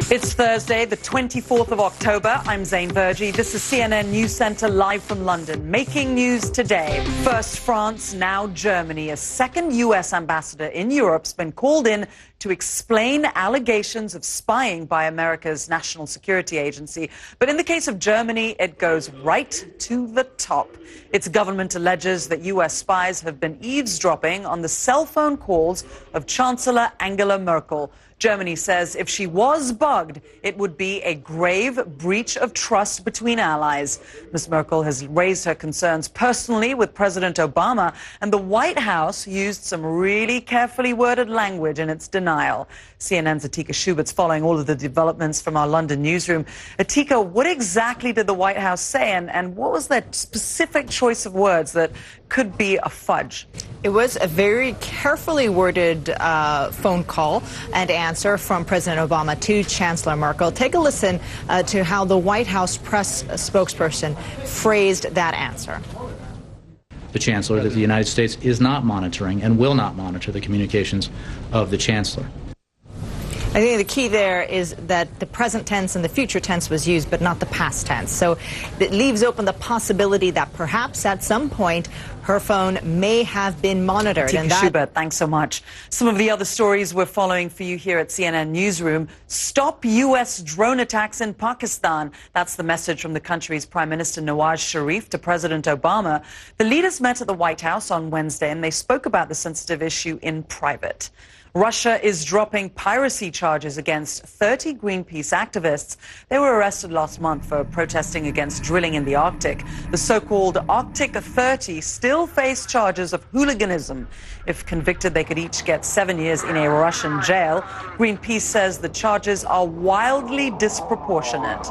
It's Thursday, the 24th of October. I'm Zain Verjee. This is CNN News Center live from London. Making news today. First France, now Germany. A second U.S. ambassador in Europe's been called in to explain allegations of spying by America's National Security Agency. But in the case of Germany, it goes right to the top. Its government alleges that U.S. spies have been eavesdropping on the cell phone calls of Chancellor Angela Merkel. Germany says if she was bugged, it would be a grave breach of trust between allies. Ms. Merkel has raised her concerns personally with President Obama, and the White House used some really carefully worded language in its denial. CNN's Atika Schubert's following all of the developments from our London newsroom. Atika, what exactly did the White House say, and what was that specific choice of words that could be a fudge? It was a very carefully worded phone call and answer from President Obama to Chancellor Merkel. Take a listen to how the White House press spokesperson phrased that answer. The Chancellor that the United States is not monitoring and will not monitor the communications of the Chancellor. I think the key there is that the present tense and the future tense was used, but not the past tense. So it leaves open the possibility that perhaps at some point her phone may have been monitored. Atika Schubert, thanks so much. Some of the other stories we're following for you here at CNN Newsroom. Stop U.S. drone attacks in Pakistan. That's the message from the country's Prime Minister Nawaz Sharif to President Obama. The leaders met at the White House on Wednesday, and they spoke about the sensitive issue in private. Russia is dropping piracy charges against 30 Greenpeace activists. They were arrested last month for protesting against drilling in the Arctic. The so-called Oct24 still face charges of hooliganism. If convicted, they could each get 7 years in a Russian jail. Greenpeace says the charges are wildly disproportionate.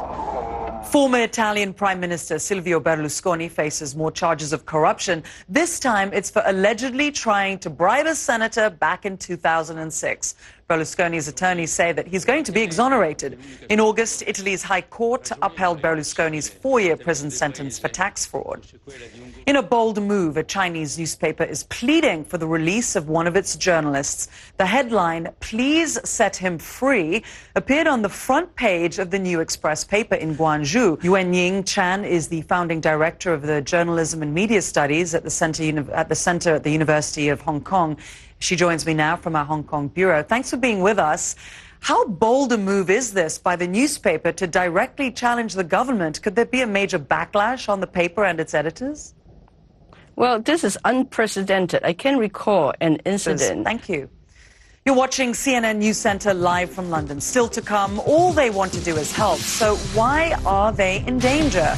Former Italian Prime Minister Silvio Berlusconi faces more charges of corruption. This time, it's for allegedly trying to bribe a senator back in 2006. Berlusconi's attorneys say that he's going to be exonerated. In August, Italy's High Court upheld Berlusconi's 4-year prison sentence for tax fraud. In a bold move, a Chinese newspaper is pleading for the release of one of its journalists. The headline, "Please Set Him Free," appeared on the front page of the New Express paper in Guangzhou. Yuanying Chan is the founding director of the Journalism and Media Studies at the Center at the University of Hong Kong. She joins me now from our Hong Kong bureau. Thanks for being with us. How bold a move is this by the newspaper to directly challenge the government? Could there be a major backlash on the paper and its editors? Well, this is unprecedented. I can recall an incident. Thank you. You're watching CNN News Center live from London. Still to come, all they want to do is help. So why are they in danger?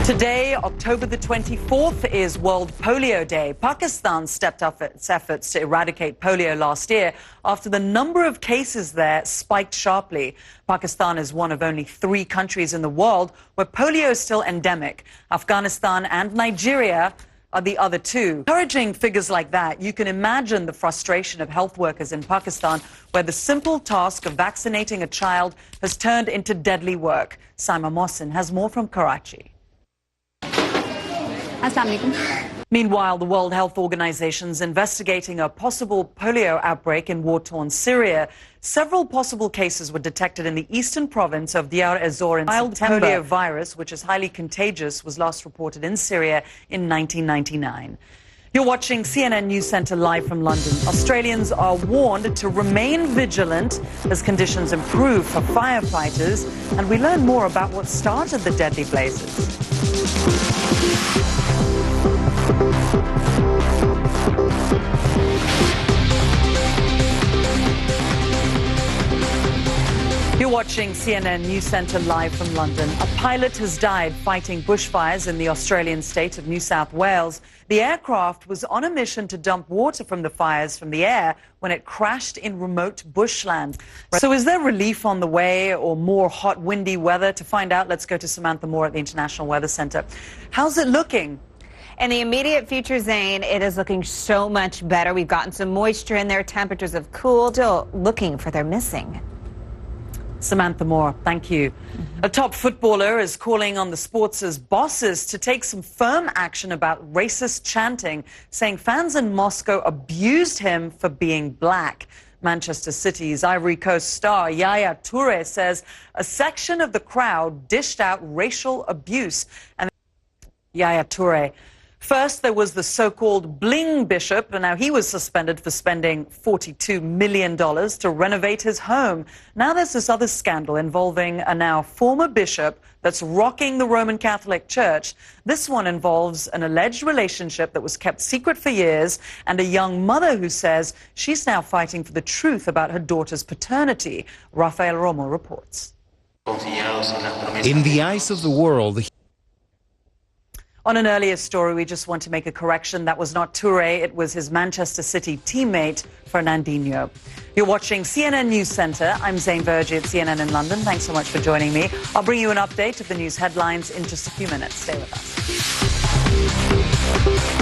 Today, October the 24th, is World Polio Day. Pakistan stepped up its efforts to eradicate polio last year after the number of cases there spiked sharply. Pakistan is one of only 3 countries in the world where polio is still endemic. Afghanistan and Nigeria are the other 2. Encouraging figures like that, you can imagine the frustration of health workers in Pakistan, where the simple task of vaccinating a child has turned into deadly work. Saima Mohsin has more from Karachi. Meanwhile, the World Health Organization is investigating a possible polio outbreak in war-torn Syria. Several possible cases were detected in the eastern province of Deir ez-Zor in September. Polio virus, which is highly contagious, was last reported in Syria in 1999. You're watching CNN News Center live from London. Australians are warned to remain vigilant as conditions improve for firefighters, and we learn more about what started the deadly blazes. You're watching CNN News Center live from London. A pilot has died fighting bushfires in the Australian state of New South Wales. The aircraft was on a mission to dump water from the fires from the air when it crashed in remote bushland. So is there relief on the way or more hot, windy weather? To find out, let's go to Samantha Moore at the International Weather Centre. How's it looking? In the immediate future, Zain, it is looking so much better. We've gotten some moisture in there. Temperatures have cooled. Still looking for their missing. Samantha Moore, thank you. A top footballer is calling on the sports' bosses to take some firm action about racist chanting, saying fans in Moscow abused him for being black. Manchester City's Ivory Coast star Yaya Toure says a section of the crowd dished out racial abuse. And Yaya Toure. First, there was the so-called bling bishop, and now he was suspended for spending $42 million to renovate his home. Now there's this other scandal involving a now former bishop that's rocking the Roman Catholic Church. This one involves an alleged relationship that was kept secret for years and a young mother who says she's now fighting for the truth about her daughter's paternity. Rafael Romo reports. In the eyes of the world, on an earlier story, we just want to make a correction. That was not Toure. It was his Manchester City teammate, Fernandinho. You're watching CNN News Center. I'm Zain Verjee at CNN in London. Thanks so much for joining me. I'll bring you an update of the news headlines in just a few minutes. Stay with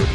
us.